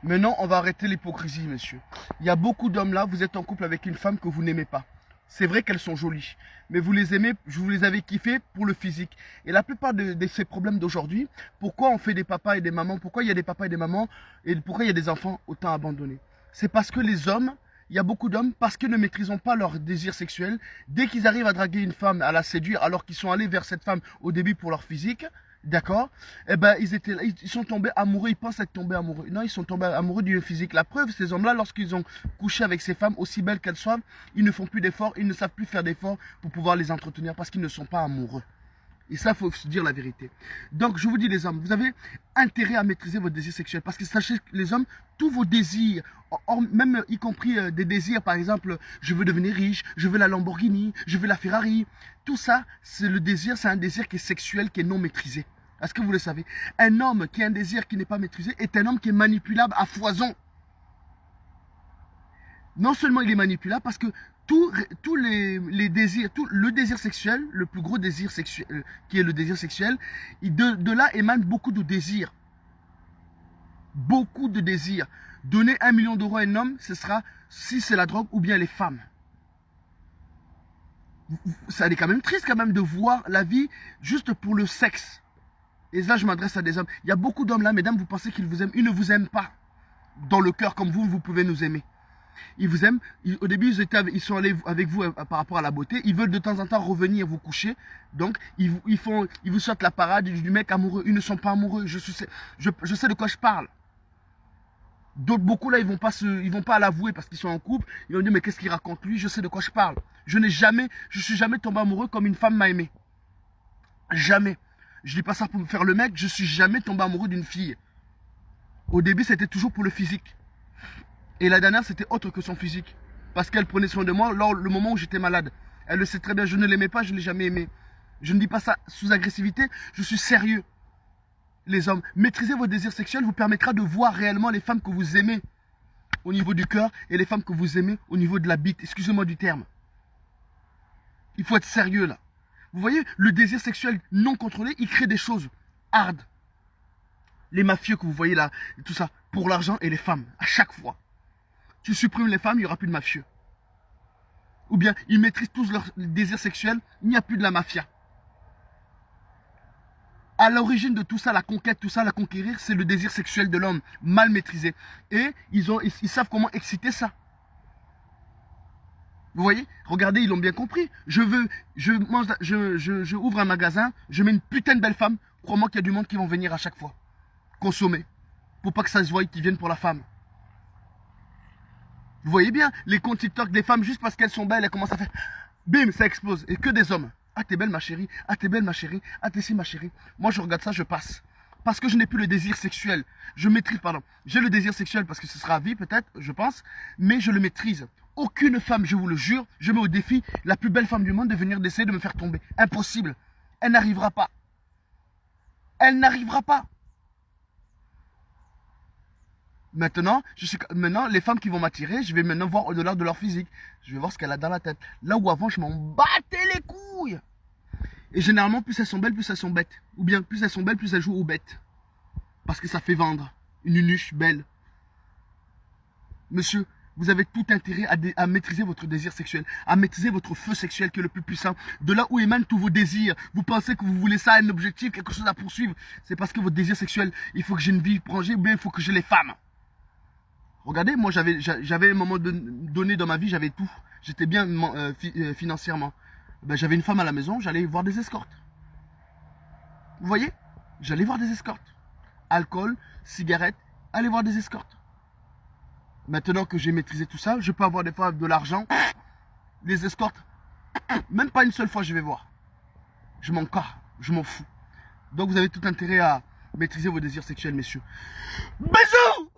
Maintenant, on va arrêter l'hypocrisie, monsieur. Il y a beaucoup d'hommes là, vous êtes en couple avec une femme que vous n'aimez pas. C'est vrai qu'elles sont jolies, mais vous les aimez, vous les avez kiffées pour le physique. Et la plupart de ces problèmes d'aujourd'hui, pourquoi on fait des papas et des mamans, pourquoi il y a des papas et des mamans, et pourquoi il y a des enfants autant abandonnés? C'est parce que les hommes, il y a beaucoup d'hommes, parce qu'ils ne maîtrisent pas leur désir sexuel, dès qu'ils arrivent à draguer une femme, à la séduire, alors qu'ils sont allés vers cette femme au début pour leur physique, d'accord? Eh ben, ils sont tombés amoureux, ils pensent être tombés amoureux. Non, ils sont tombés amoureux du physique. La preuve, ces hommes-là, lorsqu'ils ont couché avec ces femmes, aussi belles qu'elles soient, ils ne font plus d'efforts, ils ne savent plus faire d'efforts pour pouvoir les entretenir parce qu'ils ne sont pas amoureux. Et ça, il faut se dire la vérité. Donc, je vous dis, les hommes, vous avez intérêt à maîtriser votre désir sexuel. Parce que sachez, les hommes, tous vos désirs, même y compris des désirs, par exemple, je veux devenir riche, je veux la Lamborghini, je veux la Ferrari. Tout ça, c'est le désir, c'est un désir qui est sexuel, qui est non maîtrisé. Est-ce que vous le savez? Un homme qui a un désir qui n'est pas maîtrisé est un homme qui est manipulable à foison. Non seulement il est manipulable, parce que tous les désirs, tout le désir sexuel, le plus gros désir sexuel, qui est le désir sexuel, de là émane beaucoup de désirs. Beaucoup de désirs. Donner 1 million d'euros à un homme, ce sera si c'est la drogue ou bien les femmes. Ça est quand même triste quand même de voir la vie juste pour le sexe. Et là, je m'adresse à des hommes. Il y a beaucoup d'hommes là, mesdames, vous pensez qu'ils vous aiment. Ils ne vous aiment pas. Dans le cœur, comme vous pouvez nous aimer. Ils vous aiment. Au début, ils sont allés avec vous par rapport à la beauté. Ils veulent de temps en temps revenir vous coucher. Donc, ils vous sortent la parade du mec amoureux. Ils ne sont pas amoureux. Je sais de quoi je parle. D'autres, beaucoup là, ils vont pas l'avouer parce qu'ils sont en couple. Ils vont dire, mais qu'est-ce qu'il raconte lui? Je sais de quoi je parle. Je suis jamais tombé amoureux comme une femme m'a aimé. Jamais. Je dis pas ça pour me faire le mec. Je suis jamais tombé amoureux d'une fille. Au début, c'était toujours pour le physique. Et la dernière, c'était autre que son physique. Parce qu'elle prenait soin de moi lors le moment où j'étais malade. Elle le sait très bien, je ne l'aimais pas, je ne l'ai jamais aimé. Je ne dis pas ça sous agressivité, je suis sérieux. Les hommes, maîtriser vos désirs sexuels vous permettra de voir réellement les femmes que vous aimez au niveau du cœur et les femmes que vous aimez au niveau de la bite. Excusez-moi du terme. Il faut être sérieux là. Vous voyez, le désir sexuel non contrôlé, il crée des choses hard. Les mafieux que vous voyez là, tout ça, pour l'argent et les femmes, à chaque fois. Tu supprimes les femmes, il n'y aura plus de mafieux. Ou bien, ils maîtrisent tous leurs désirs sexuels, il n'y a plus de la mafia. À l'origine de tout ça, la conquête, tout ça, la conquérir, c'est le désir sexuel de l'homme, mal maîtrisé. Et ils savent comment exciter ça. Vous voyez? Regardez, ils l'ont bien compris. Je ouvre un magasin, je mets une putain de belle femme. Crois-moi qu'il y a du monde qui vont venir à chaque fois. Consommer. Pour pas que ça se voie qu'ils viennent pour la femme. Vous voyez bien, les comptes TikTok des femmes, juste parce qu'elles sont belles, elles commencent à faire bim, ça explose. Et que des hommes. Ah, t'es belle ma chérie. Ah, t'es belle ma chérie. Ah, t'es si ma chérie. Moi, je regarde ça, je passe. Parce que je n'ai plus le désir sexuel. Je maîtrise, pardon. J'ai le désir sexuel parce que ce sera à vie, peut-être, je pense. Mais je le maîtrise. Aucune femme, je vous le jure, je mets au défi la plus belle femme du monde de venir d'essayer de me faire tomber. Impossible. Elle n'arrivera pas. Elle n'arrivera pas. Maintenant, maintenant, les femmes qui vont m'attirer, je vais maintenant voir au-delà de leur physique. Je vais voir ce qu'elle a dans la tête. Là où avant, je m'en battais les couilles. Et généralement, plus elles sont belles, plus elles sont bêtes. Ou bien, plus elles sont belles, plus elles jouent aux bêtes. Parce que ça fait vendre. Une nunuche belle. Monsieur, vous avez tout intérêt à maîtriser votre désir sexuel. À maîtriser votre feu sexuel qui est le plus puissant. De là où émanent tous vos désirs. Vous pensez que vous voulez ça, un objectif, quelque chose à poursuivre. C'est parce que votre désir sexuel, il faut que j'ai une vie prangée ou bien il faut que j'ai les femmes. Regardez, moi j'avais un moment donné dans ma vie, j'avais tout. J'étais bien financièrement. Ben, j'avais une femme à la maison, j'allais voir des escortes. Vous voyez? J'allais voir des escortes. Alcool, cigarettes, aller voir des escortes. Maintenant que j'ai maîtrisé tout ça, je peux avoir des fois de l'argent. Les escortes, même pas une seule fois je vais voir. Je m'en carre, je m'en fous. Donc vous avez tout intérêt à maîtriser vos désirs sexuels, messieurs. Bisous!